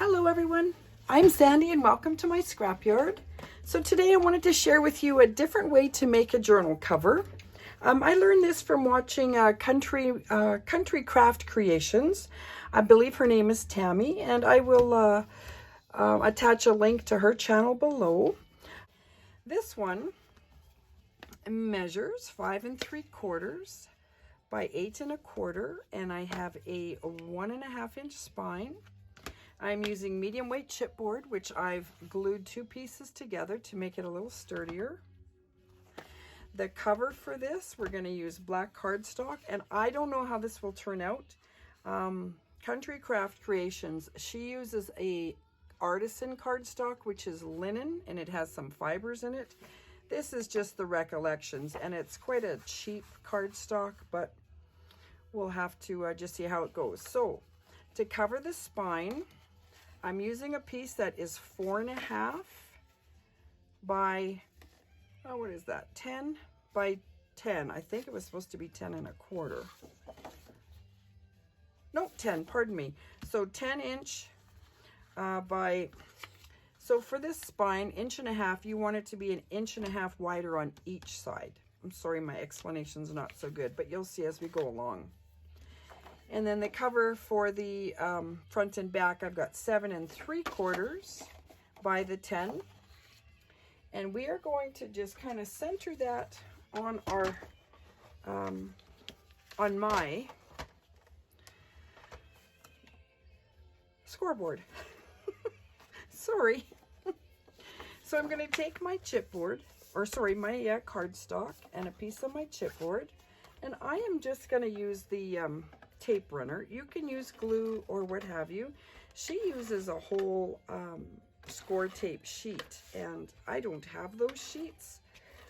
Hello everyone, I'm Sandy and welcome to my scrapyard. So today I wanted to share with you a different way to make a journal cover. I learned this from watching Country Craft Creations. I believe her name is Tammy, and I will attach a link to her channel below. This one measures 5 3/4 by 8 1/4, and I have a 1.5 inch spine. I'm using medium weight chipboard, which I've glued 2 pieces together to make it a little sturdier. The cover for this, we're going to use black cardstock, and I don't know how this will turn out. Country Craft Creations, she uses a artisan cardstock, which is linen, and it has some fibers in it. This is just the Recollections, and it's quite a cheap cardstock, but we'll have to just see how it goes. So to cover the spine, I'm using a piece that is 4.5 by, oh, what is that? 10 by 10. I think it was supposed to be 10 1/4. No, 10, pardon me. So 10 inch by, so for this spine, 1.5 inch, you want it to be 1.5 inch wider on each side. I'm sorry, my explanation's not so good, but you'll see as we go along. And then the cover for the front and back, I've got 7 3/4 by the 10. And we are going to just kind of center that on our, on my scoreboard. Sorry. So I'm going to take my chipboard, or sorry, my cardstock and a piece of my chipboard. And I am just going to use the tape runner. You can use glue or what have you. She uses a whole score tape sheet, and I don't have those sheets,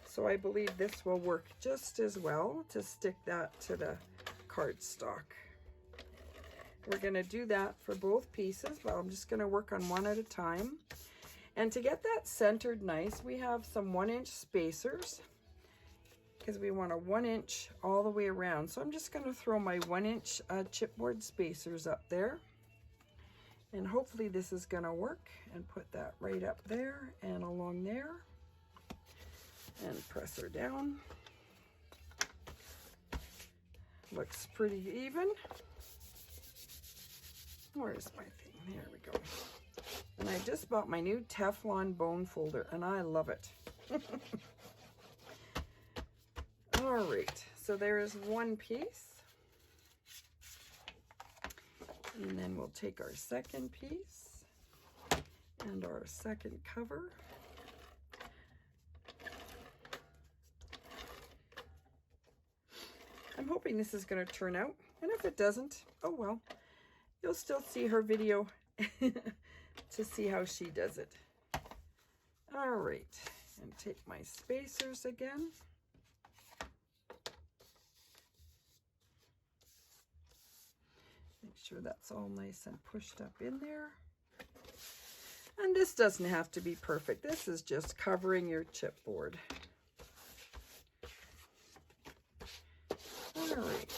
so I believe this will work just as well to stick that to the cardstock. We're going to do that for both pieces, but I'm just going to work on one at a time. And to get that centered nice, we have some 1-inch spacers, because we want a 1 inch all the way around. So I'm just going to throw my 1-inch chipboard spacers up there, and hopefully this is going to work, and put that right up there and along there, and press her down. Looks pretty even. Where's my thing? There we go. And I just bought my new Teflon bone folder, and I love it. All right, so there is one piece, and then we'll take our second piece and our second cover. I'm hoping this is going to turn out, and if it doesn't, oh well, you'll still see her video to see how she does it. All right, and take my spacers again. Make sure that's all nice and pushed up in there. And this doesn't have to be perfect. This is just covering your chipboard. All right.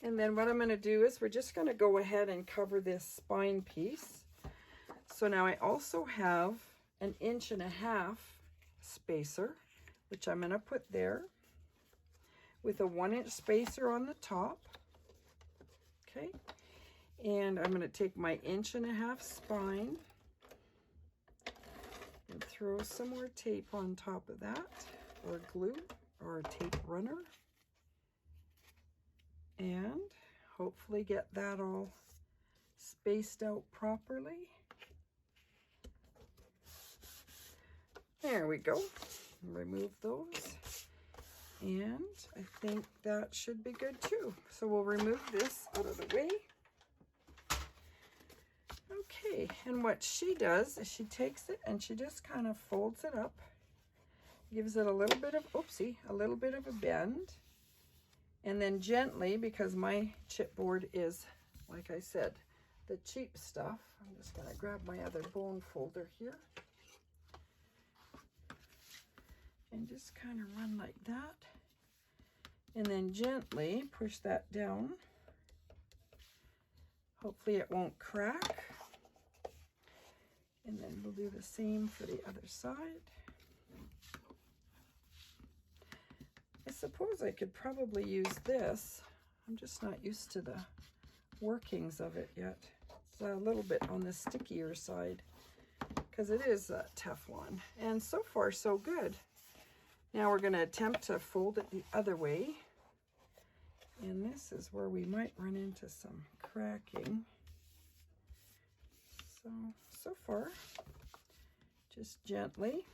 And then what I'm going to do is we're just going to go ahead and cover this spine piece. So now I also have an 1.5 inch spacer, which I'm going to put there with a 1-inch spacer on the top. Okay, and I'm going to take my 1.5 inch spine and throw some more tape on top of that, or glue, or a tape runner, and hopefully get that all spaced out properly. There we go. Remove those, and I think that should be good too. So we'll remove this out of the way. Okay, and what she does is she takes it and she just kind of folds it up, gives it a little bit of, oopsie, a little bit of a bend, and then gently, because my chipboard is, like I said, the cheap stuff, I'm just going to grab my other bone folder here, and just kind of run like that, and then gently push that down Hopefully it won't crack. And then we'll do the same for the other side. I suppose I could probably use this. I'm just not used to the workings of it yet. It's a little bit on the stickier side because it is Teflon. And so far, so good. Now we're going to attempt to fold it the other way. And this is where we might run into some cracking. So far, just gently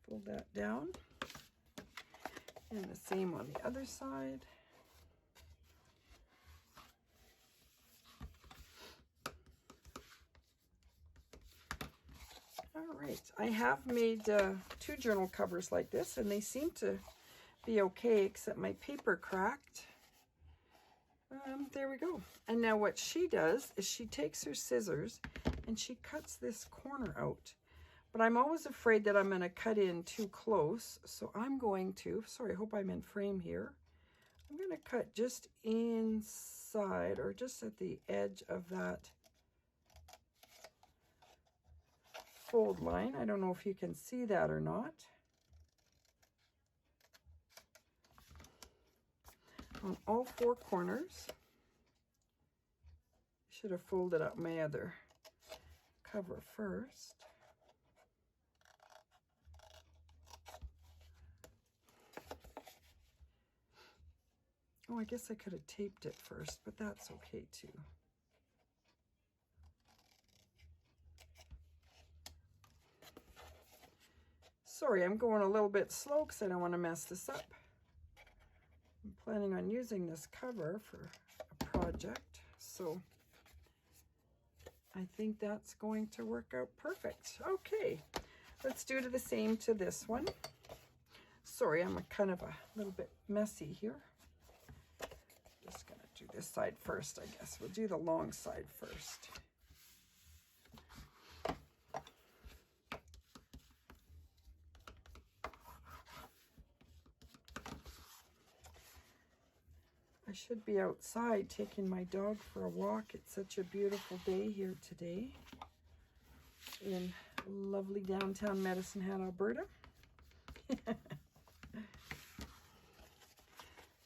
fold that down. And the same on the other side. All right, I have made 2 journal covers like this, and they seem to be okay, except my paper cracked. There we go. And now what she does is she takes her scissors and she cuts this corner out. But I'm always afraid that I'm going to cut in too close. So I'm going to, sorry, I hope I'm in frame here. I'm going to cut just inside or just at the edge of that fold line. I don't know if you can see that or not. On all 4 corners. Should have folded up my other cover first. Oh, I guess I could have taped it first, but that's okay too. Sorry, I'm going a little bit slow because I don't want to mess this up. I'm planning on using this cover for a project, so I think that's going to work out perfect. Okay, let's do the same to this one. Sorry, I'm kind of a little bit messy here. Just gonna do this side first, I guess. We'll do the long side first. I should be outside taking my dog for a walk. It's such a beautiful day here today in lovely downtown Medicine Hat, Alberta.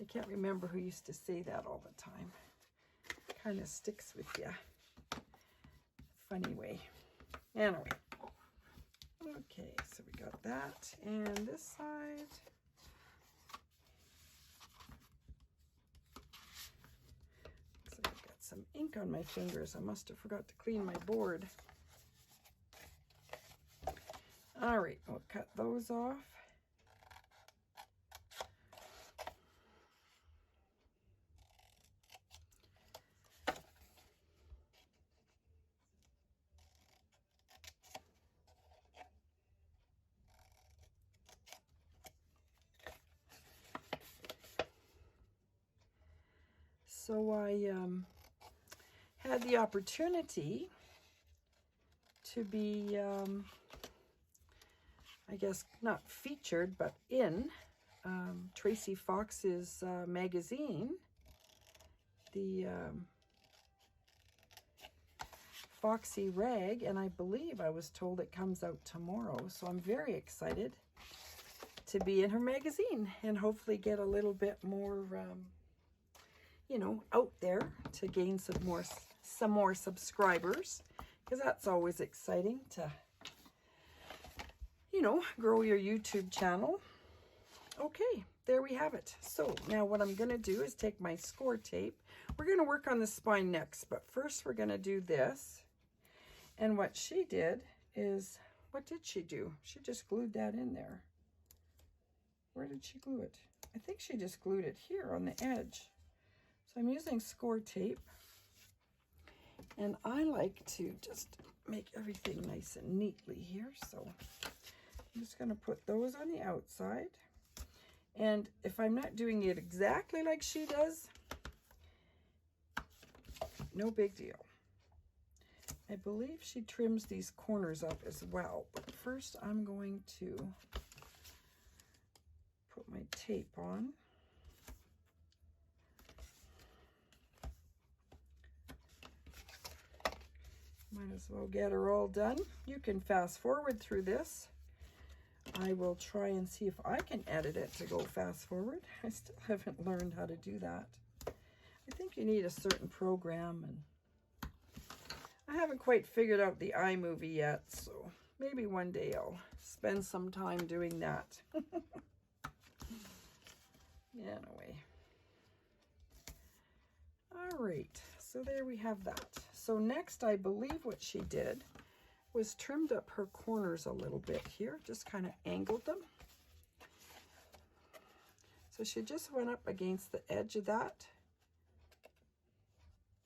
I can't remember who used to say that all the time. Kind of sticks with you. Funny way. Anyway. Okay, so we got that. And this side. Looks like I've got some ink on my fingers. I must have forgot to clean my board. All right, we'll cut those off. So I had the opportunity to be, I guess not featured, but in Tracy Fox's magazine, the Foxy Rag, and I believe I was told it comes out tomorrow. So I'm very excited to be in her magazine and hopefully get a little bit more you know, out there to gain some more subscribers, because that's always exciting to, you know, grow your YouTube channel. Okay, there we have it. So now what I'm going to do is take my score tape. We're going to work on the spine next, but first we're going to do this. And what she did is, what did she do? She just glued that in there. Where did she glue it? I think she just glued it here on the edge. So I'm using score tape, and I like to just make everything nice and neatly here. So I'm just going to put those on the outside. And if I'm not doing it exactly like she does, no big deal. I believe she trims these corners up as well. But first I'm going to put my tape on. Might as well get her all done. You can fast forward through this. I will try and see if I can edit it to go fast forward. I still haven't learned how to do that. I think you need a certain program, and I haven't quite figured out the iMovie yet, so maybe one day I'll spend some time doing that. Anyway. All right, so there we have that. So next, I believe what she did was trimmed up her corners a little bit here, just kind of angled them. So she just went up against the edge of that,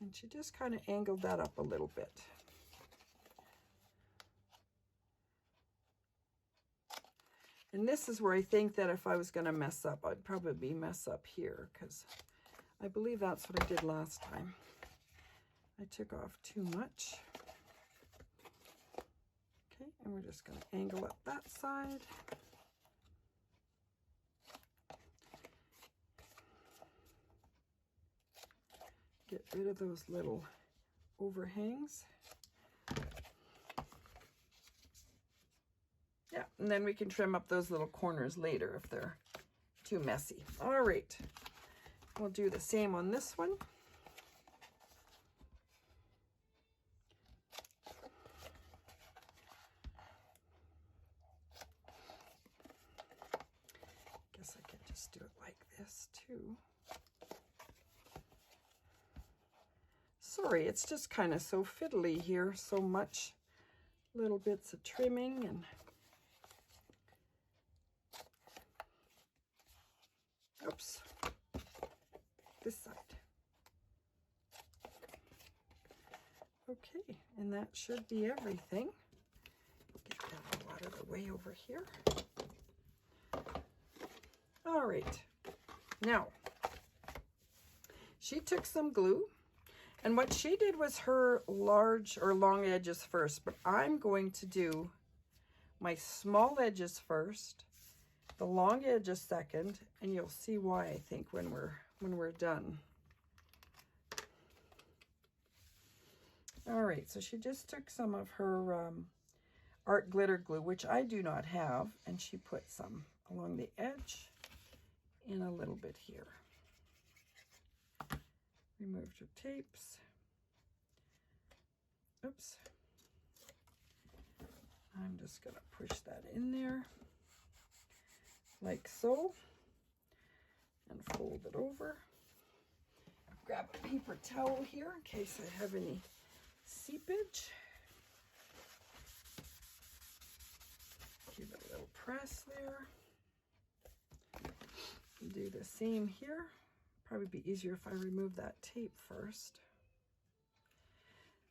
and she just kind of angled that up a little bit. And this is where I think that if I was going to mess up, I'd probably mess up here, because I believe that's what I did last time. I took off too much. Okay, and we're just going to angle up that side. Get rid of those little overhangs. Yeah, and then we can trim up those little corners later if they're too messy. All right, we'll do the same on this one. Guess I could just do it like this too. Sorry, it's just kind of so fiddly here, so much little bits of trimming and oops, this side. Okay, and that should be everything. Get that all out of the way over here. All right, now she took some glue, and what she did was her large or long edges first, but I'm going to do my small edges first, the long edges second, and you'll see why, I think, when we're done. All right, so she just took some of her art glitter glue, which I do not have, and she put some along the edge and a little bit here. Removed her tapes. Oops. I'm just going to push that in there like so and fold it over. Grab a paper towel here in case I have any seepage. Give it a little press there. Do the same here. Probably be easier if I remove that tape first.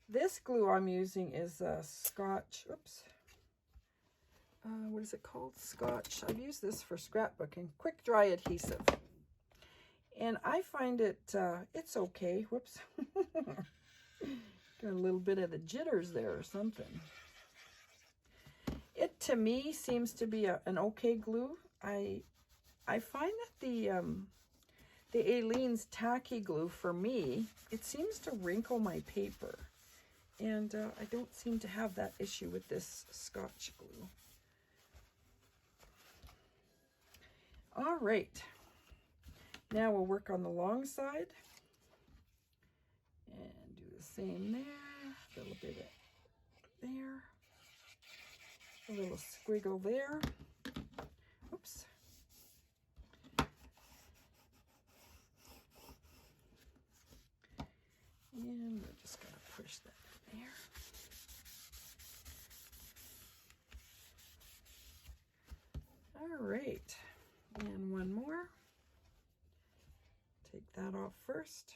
This glue I'm using is Scotch, oops. What is it called? Scotch. I've used this for scrapbooking. Quick dry adhesive. And I find it, it's okay. Whoops. Got a little bit of the jitters there or something. It, to me, seems to be an okay glue. I find that the Aleene's tacky glue, for me, it seems to wrinkle my paper. And I don't seem to have that issue with this Scotch glue. All right. Now we'll work on the long side. And do the same there. A little bit of there. A little squiggle there. Oops. And we're just going to push that in there. All right. And one more. Take that off first.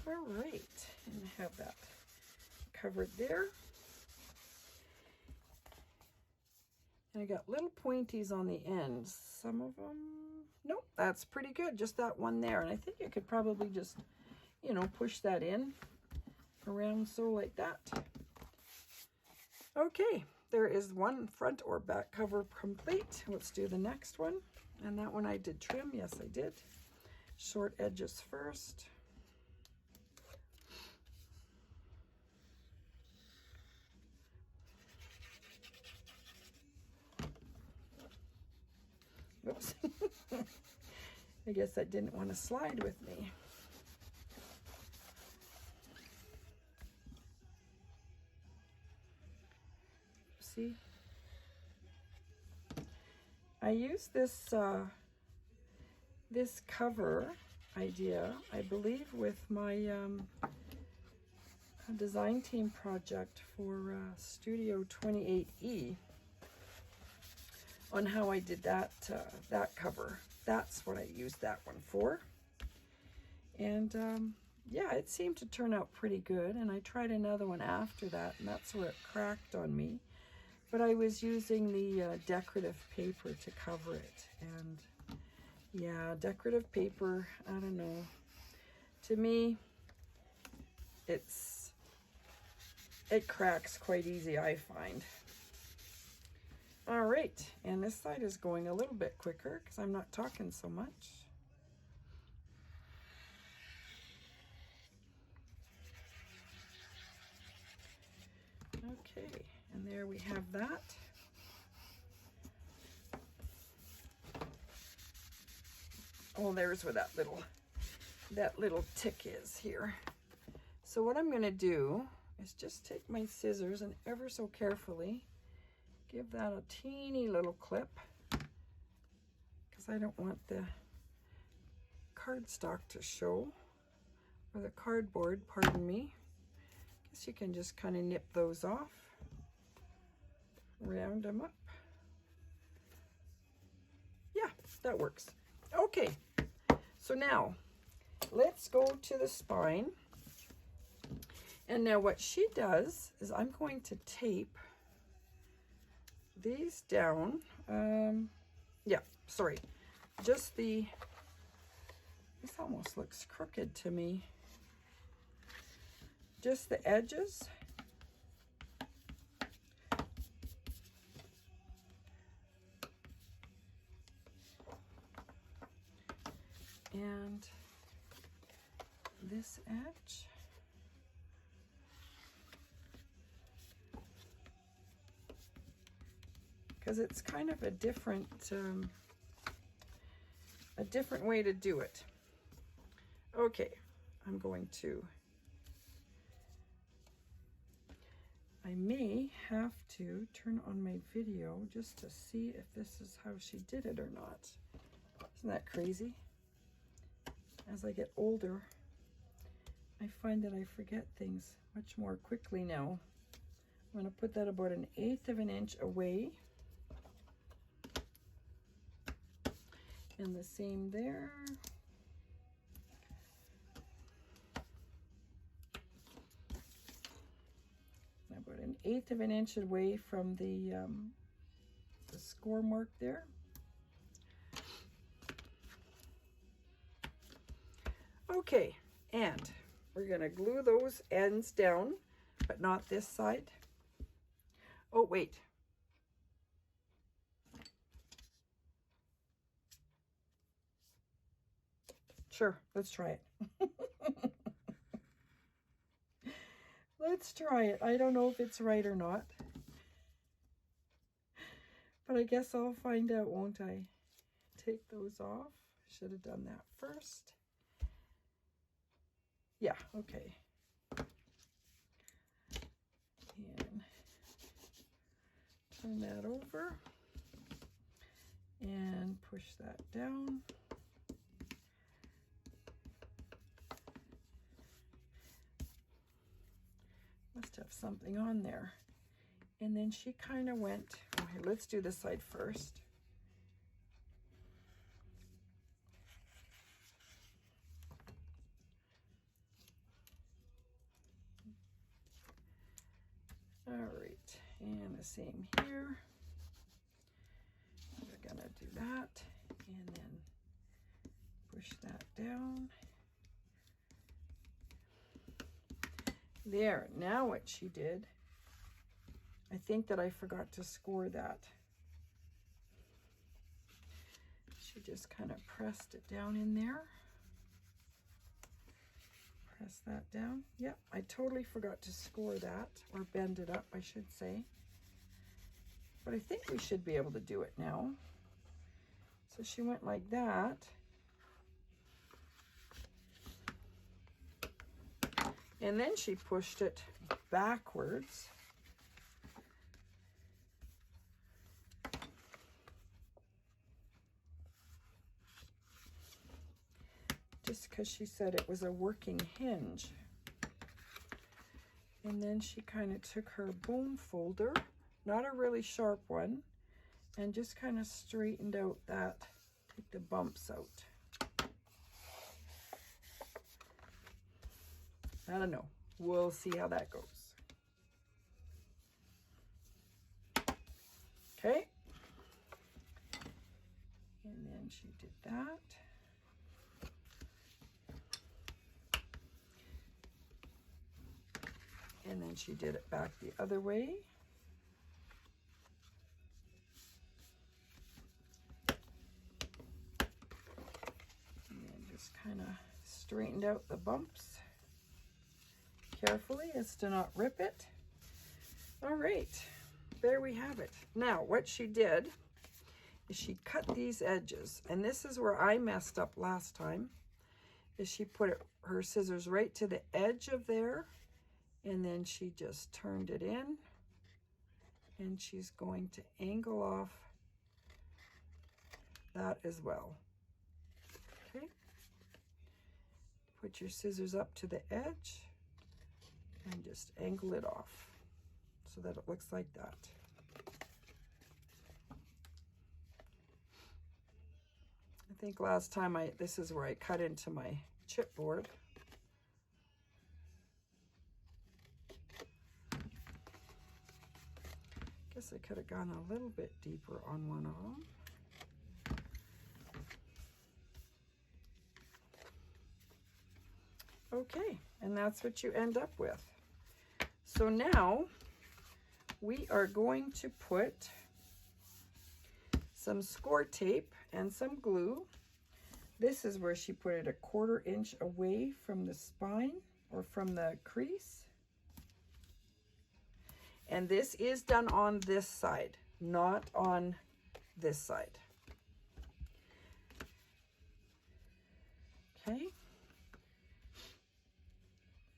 All right, and have that covered there. And I got little pointies on the ends. Some of them, Nope, that's pretty good. Just that one there. And I think you could probably just, you know, push that in around so like that. Okay, there is one front or back cover complete. Let's do the next one. And that one I did trim. Yes, I did. Short edges first. Oops. I guess that didn't want to slide with me. See? I used this this cover idea, I believe, with my design team project for Studio 28E on how I did that that cover. That's what I used that one for. And yeah, it seemed to turn out pretty good. And I tried another one after that, and that's where it cracked on me. But I was using the decorative paper to cover it. And yeah, decorative paper, I don't know. To me, it cracks quite easy, I find. All right, and this side is going a little bit quicker because I'm not talking so much. Okay, and there we have that. Oh, there's where that little tick is here. So what I'm going to do is just take my scissors and ever so carefully give that a teeny little clip, because I don't want the cardstock to show, or the cardboard, pardon me. Guess you can just kind of nip those off, round them up. Yeah, that works. Okay, so now let's go to the spine. And now what she does is I'm going to tape these down. Yeah, sorry. Just this almost looks crooked to me. Just the edges. And this edge. Because it's kind of a different way to do it. Okay, I'm going to, I may have to turn on my video just to see if this is how she did it or not. Isn't that crazy? As I get older, I find that I forget things much more quickly now. I'm going to put that about 1/8 of an inch away. And the same there. About 1/8 of an inch away from the score mark there. Okay, and we're going to glue those ends down, but not this side. Oh, wait. Sure, let's try it. Let's try it. I don't know if it's right or not, but I guess I'll find out, won't I? Take those off. Should have done that first. Yeah, okay. And turn that over and push that down. Must have something on there. And then she kind of went, okay, let's do this side first. All right, and the same here. We're gonna do that, and then push that down. There, now what she did, I think that I forgot to score that. She just kind of pressed it down in there. Press that down. Yep, I totally forgot to score that, or bend it up, I should say. But I think we should be able to do it now. So she went like that. And then she pushed it backwards. Just because she said it was a working hinge. And then she kind of took her bone folder, not a really sharp one, and just kind of straightened out that, take the bumps out. I don't know. We'll see how that goes. Okay. And then she did that. And then she did it back the other way. And then just kind of straightened out the bumps carefully as to not rip it. All right, there we have it. Now what she did is she cut these edges, and this is where I messed up last time, is she put her scissors right to the edge of there, and then she just turned it in, and she's going to angle off that as well. Okay, put your scissors up to the edge and just angle it off so that it looks like that. I think last time this is where I cut into my chipboard. Guess I could have gone a little bit deeper on one of them. Okay, and that's what you end up with. So now we are going to put some score tape and some glue. This is where she put it a 1/4 inch away from the spine or from the crease. And this is done on this side, not on this side. Okay.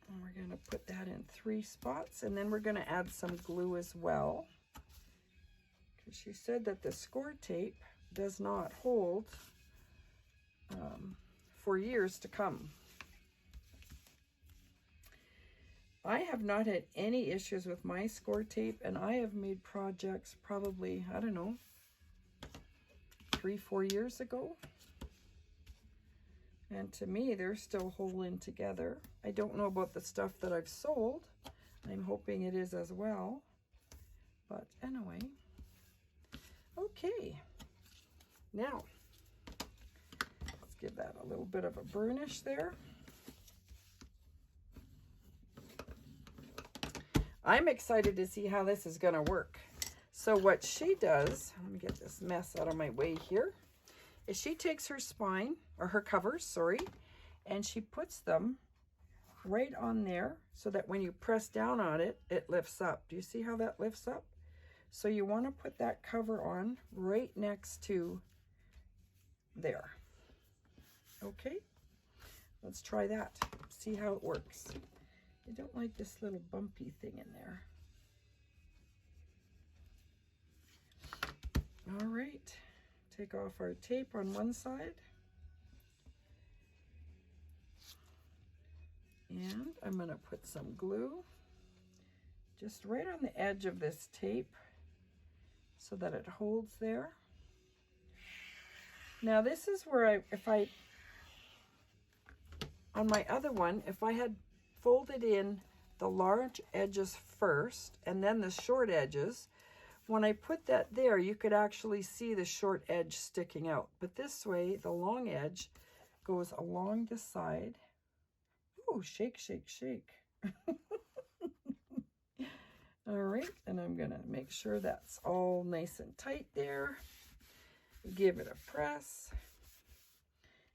And we're going to put that in 3 spots, and then we're going to add some glue as well, because she said that the score tape does not hold for years to come. I have not had any issues with my score tape, and I have made projects probably, I don't know, 3-4 years ago. And to me, they're still holding together. I don't know about the stuff that I've sold. I'm hoping it is as well. But anyway. Okay. Now, let's give that a little bit of a burnish there. I'm excited to see how this is going to work. So what she does, let me get this mess out of my way here, is she takes her spine, or her covers, sorry, and she puts them right on there so that when you press down on it, it lifts up. Do you see how that lifts up? So you want to put that cover on right next to there. Okay, let's try that. See how it works. I don't like this little bumpy thing in there. All right. Take off our tape on one side, and I'm going to put some glue just right on the edge of this tape so that it holds there. Now this is where on my other one, if I had folded in the large edges first and then the short edges, when I put that there, you could actually see the short edge sticking out. But this way, the long edge goes along the side. Oh, shake, shake, shake. All right, and I'm gonna make sure that's all nice and tight there. Give it a press.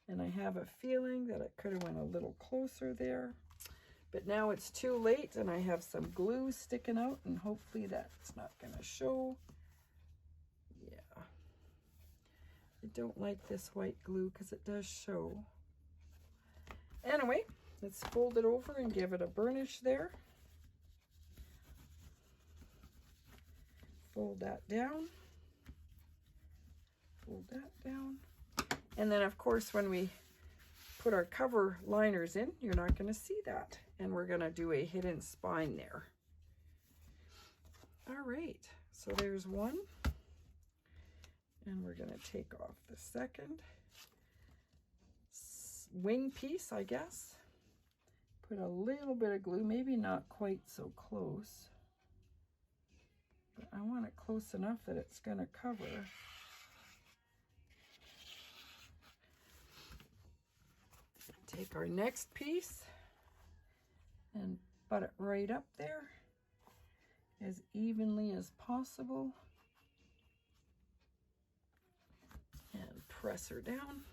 And I have a feeling that it could have went a little closer there. But now it's too late and I have some glue sticking out and hopefully that's not gonna show. Yeah. I don't like this white glue because it does show. Anyway, let's fold it over and give it a burnish there. Fold that down. Fold that down. And then of course when we put our cover liners in, you're not going to see that. And we're going to do a hidden spine there. All right, so there's one. And we're going to take off the second wing piece, I guess. Put a little bit of glue, maybe not quite so close. But I want it close enough that it's going to cover. Take our next piece and butt it right up there as evenly as possible and press her down.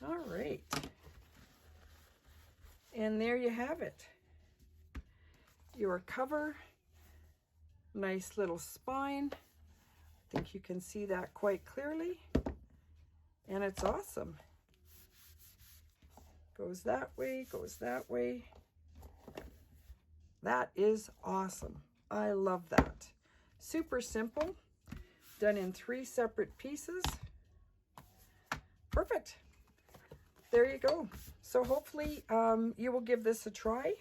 All right, and there you have it, your cover. Nice little spine. I think you can see that quite clearly. And it's awesome. Goes that way, goes that way. That is awesome. I love that. Super simple. Done in 3 separate pieces. Perfect. There you go. So hopefully you will give this a try.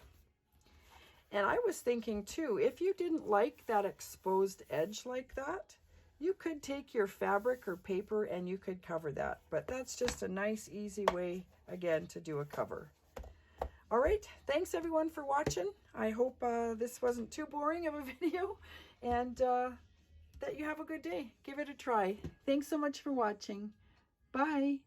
And I was thinking too, if you didn't like that exposed edge like that, you could take your fabric or paper and you could cover that. But that's just a nice, easy way, again, to do a cover. All right, thanks everyone for watching. I hope this wasn't too boring of a video and that you have a good day. Give it a try. Thanks so much for watching. Bye.